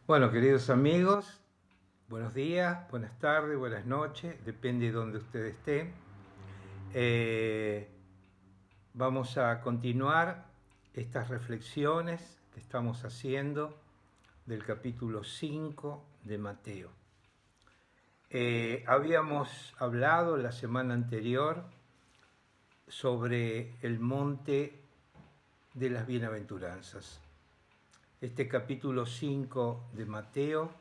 Bueno, queridos amigos, buenos días, buenas tardes, buenas noches, depende de donde ustedes estén. Vamos a continuar estas reflexiones que estamos haciendo del capítulo 5 de Mateo. Habíamos hablado la semana anterior sobre el monte de las bienaventuranzas. Este capítulo 5 de Mateo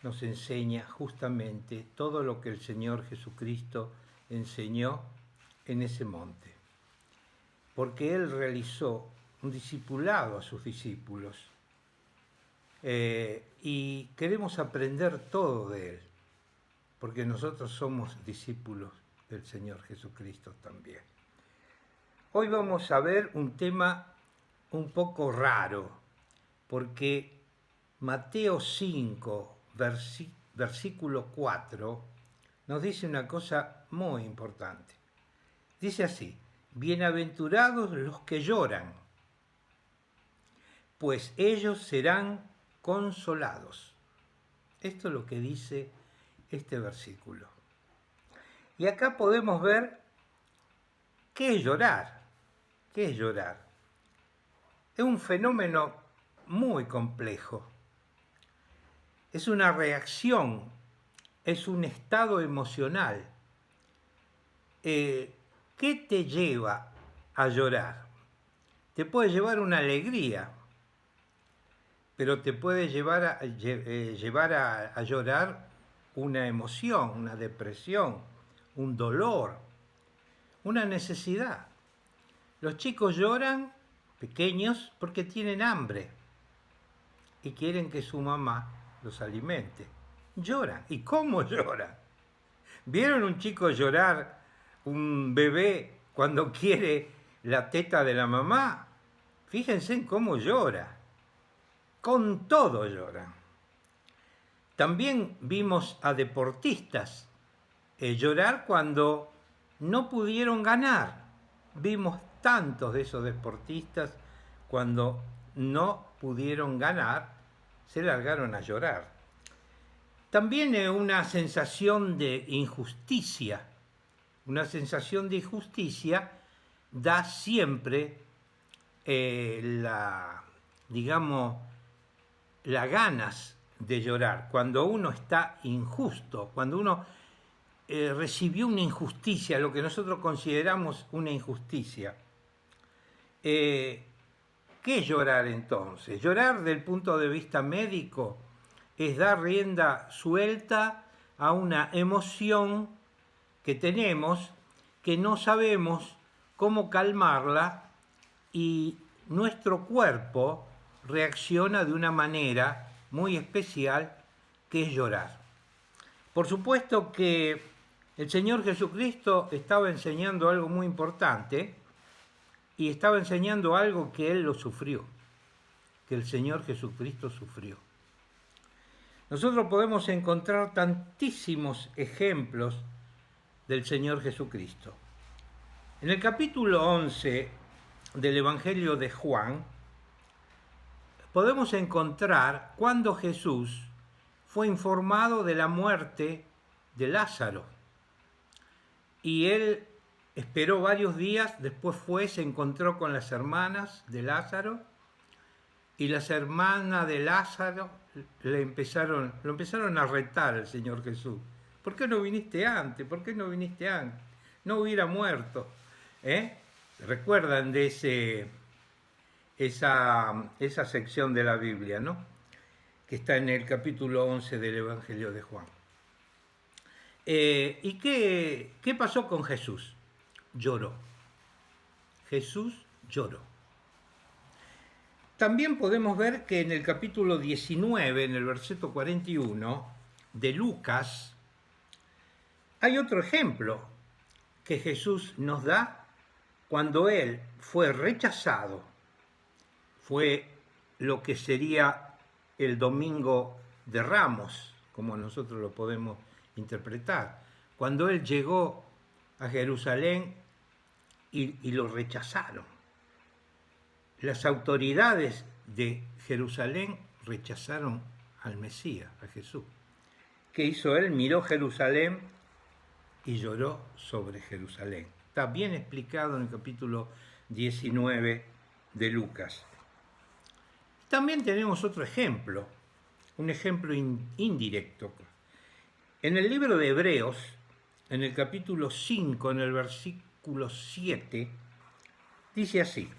nos enseña justamente todo lo que el Señor Jesucristo enseñó en ese monte. Porque Él realizó un discipulado a sus discípulos y queremos aprender todo de Él, porque nosotros somos discípulos del Señor Jesucristo también. Hoy vamos a ver un tema un poco raro, porque Mateo 5, versículo 4, nos dice una cosa muy importante. Dice así: bienaventurados los que lloran, pues ellos serán consolados. Esto es lo que dice este versículo. Y acá podemos ver qué es llorar. ¿Qué es llorar? Es un fenómeno muy complejo. Es una reacción, es un estado emocional. ¿Qué te lleva a llorar? Te puede llevar una alegría, pero te puede llevar a llorar una emoción, una depresión, un dolor, una necesidad. Los chicos lloran, pequeños, porque tienen hambre y quieren que su mamá los alimente. Lloran. ¿Y cómo lloran? ¿Vieron un chico llorar, un bebé, cuando quiere la teta de la mamá? Fíjense en cómo llora. Con todo lloran. También vimos a deportistas llorar cuando no pudieron ganar. Vimos tantos de esos deportistas cuando no pudieron ganar, se largaron a llorar. También una sensación de injusticia. Una sensación de injusticia da siempre las ganas de llorar. Cuando uno está injusto, cuando uno recibió una injusticia, lo que nosotros consideramos una injusticia. ¿Qué es llorar entonces? Llorar desde el punto de vista médico es dar rienda suelta a una emoción que tenemos, que no sabemos cómo calmarla y nuestro cuerpo reacciona de una manera muy especial, que es llorar. Por supuesto que el Señor Jesucristo estaba enseñando algo muy importante y estaba enseñando algo que Él lo sufrió, que el Señor Jesucristo sufrió. Nosotros podemos encontrar tantísimos ejemplos del Señor Jesucristo. En el capítulo 11 del Evangelio de Juan, podemos encontrar cuando Jesús fue informado de la muerte de Lázaro. Y él esperó varios días, después se encontró con las hermanas de Lázaro, y las hermanas de Lázaro lo empezaron a retar al Señor Jesús. ¿Por qué no viniste antes? ¿Por qué no viniste antes? No hubiera muerto. ¿Recuerdan de esa sección de la Biblia, ¿no? Que está en el capítulo 11 del Evangelio de Juan. ¿Y qué pasó con Jesús? Lloró. Jesús lloró. También podemos ver que en el capítulo 19, en el versículo 41 de Lucas, hay otro ejemplo que Jesús nos da cuando Él fue rechazado. Fue lo que sería el Domingo de Ramos, como nosotros lo podemos interpretar. Cuando Él llegó a Jerusalén y lo rechazaron. Las autoridades de Jerusalén rechazaron al Mesías, a Jesús. ¿Qué hizo él? Miró Jerusalén y lloró sobre Jerusalén. Está bien explicado en el capítulo 19 de Lucas. También tenemos otro ejemplo, un ejemplo indirecto. En el libro de Hebreos, en el capítulo 5, en el versículo 7, dice así.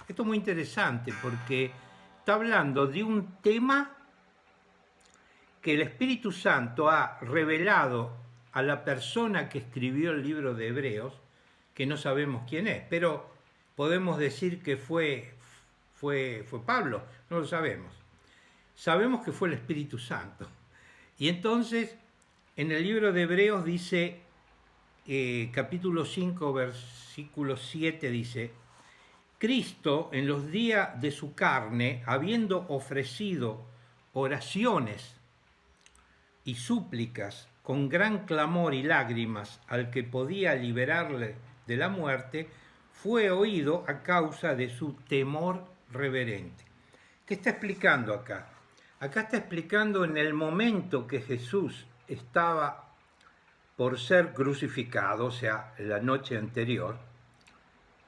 Esto es muy interesante porque está hablando de un tema que el Espíritu Santo ha revelado a la persona que escribió el libro de Hebreos, que no sabemos quién es, pero podemos decir que fue Pablo, no lo sabemos. Sabemos que fue el Espíritu Santo. Y entonces, en el libro de Hebreos dice, capítulo 5, versículo 7, dice, Cristo en los días de su carne, habiendo ofrecido oraciones y súplicas con gran clamor y lágrimas al que podía liberarle de la muerte, fue oído a causa de su temor reverente. ¿Qué está explicando acá? Acá está explicando en el momento que Jesús estaba por ser crucificado, o sea, la noche anterior,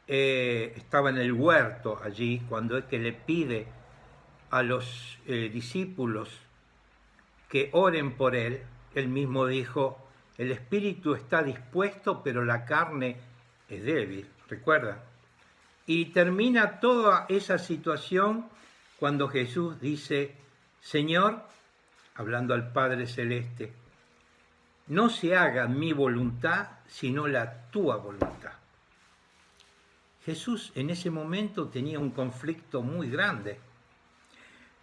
estaba en el huerto allí, cuando es que le pide a los discípulos que oren por él, él mismo dijo, el espíritu está dispuesto, pero la carne es débil, ¿recuerdan? Y termina toda esa situación cuando Jesús dice, Señor, hablando al Padre Celeste, no se haga mi voluntad, sino la tua voluntad. Jesús en ese momento tenía un conflicto muy grande.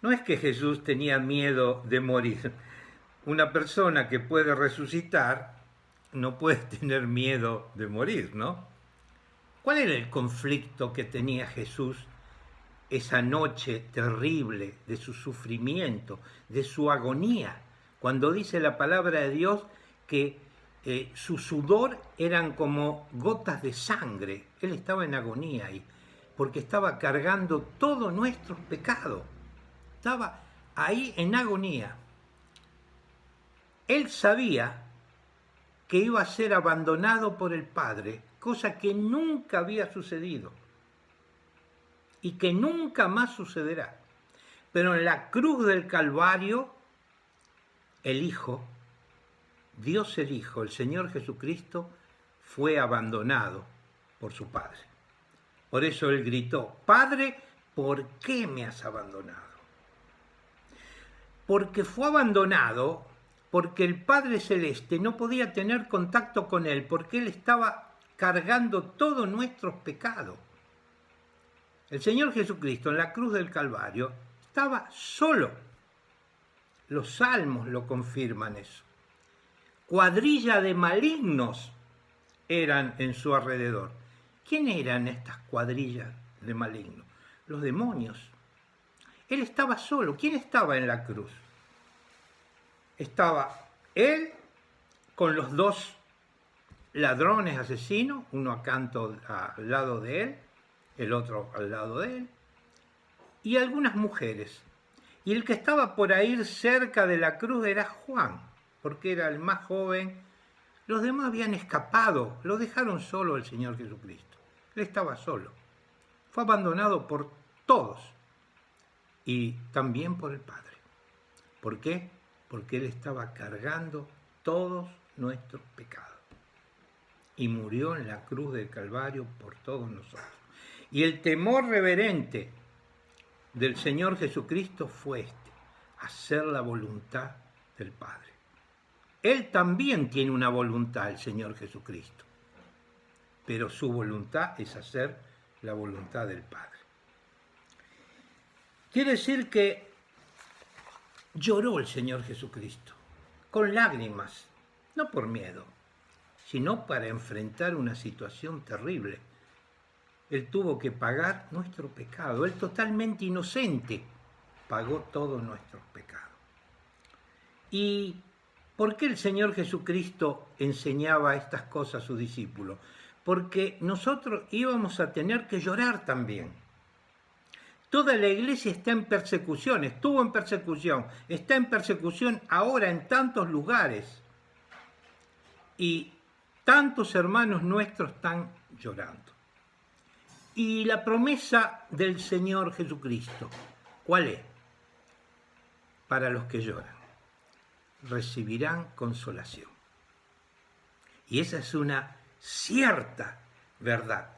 No es que Jesús tenía miedo de morir. Una persona que puede resucitar no puede tener miedo de morir, ¿no? ¿Cuál era el conflicto que tenía Jesús esa noche terrible de su sufrimiento, de su agonía? Cuando dice la palabra de Dios que su sudor eran como gotas de sangre. Él estaba en agonía ahí, porque estaba cargando todos nuestros pecados. Estaba ahí en agonía. Él sabía que iba a ser abandonado por el Padre, cosa que nunca había sucedido y que nunca más sucederá. Pero en la cruz del Calvario, el Hijo, Dios el Hijo, el Señor Jesucristo, fue abandonado por su Padre. Por eso Él gritó, Padre, ¿por qué me has abandonado? Porque fue abandonado porque el Padre Celeste no podía tener contacto con Él, porque Él estaba cargando todos nuestros pecados. El Señor Jesucristo en la cruz del Calvario estaba solo. Los salmos lo confirman eso. Cuadrilla de malignos eran en su alrededor. ¿Quién eran estas cuadrillas de malignos? Los demonios. Él estaba solo. ¿Quién estaba en la cruz? Estaba él con los dos ladrones asesinos, uno acá al lado de él, el otro al lado de él, y algunas mujeres. Y el que estaba por ahí cerca de la cruz era Juan, porque era el más joven. Los demás habían escapado, lo dejaron solo el Señor Jesucristo. Él estaba solo. Fue abandonado por todos y también por el Padre. ¿Por qué? Porque Él estaba cargando todos nuestros pecados y murió en la cruz del Calvario por todos nosotros. Y el temor reverente del Señor Jesucristo fue hacer la voluntad del Padre. Él también tiene una voluntad, el Señor Jesucristo, pero su voluntad es hacer la voluntad del Padre. Quiere decir que lloró el Señor Jesucristo, con lágrimas, no por miedo, sino para enfrentar una situación terrible. Él tuvo que pagar nuestro pecado. Él totalmente inocente pagó todos nuestros pecados. ¿Y por qué el Señor Jesucristo enseñaba estas cosas a sus discípulos? Porque nosotros íbamos a tener que llorar también. Toda la iglesia está en persecución, estuvo en persecución, está en persecución ahora en tantos lugares. Y tantos hermanos nuestros están llorando. Y la promesa del Señor Jesucristo, ¿cuál es? Para los que lloran, recibirán consolación. Y esa es una cierta verdad,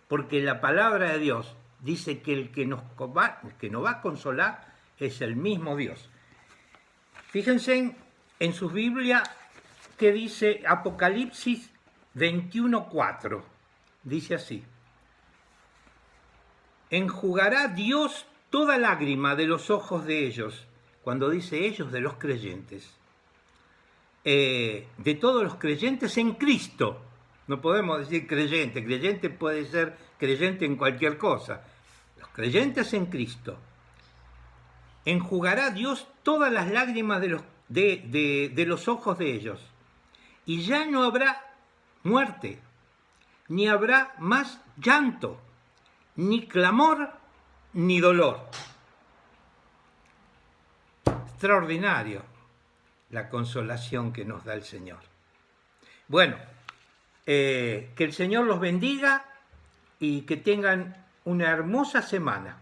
porque la palabra de Dios dice que el que nos va a consolar es el mismo Dios. Fíjense en su Biblia que dice Apocalipsis 21:4, dice así: enjugará Dios toda lágrima de los ojos de ellos. Cuando dice ellos, de los creyentes, de todos los creyentes en Cristo. No podemos decir creyente, creyente puede ser creyente en cualquier cosa. Los creyentes en Cristo. Enjugará Dios todas las lágrimas de los ojos de ellos. Y ya no habrá muerte, ni habrá más llanto, ni clamor, ni dolor. Extraordinario la consolación que nos da el Señor. Bueno, que el Señor los bendiga y que tengan una hermosa semana.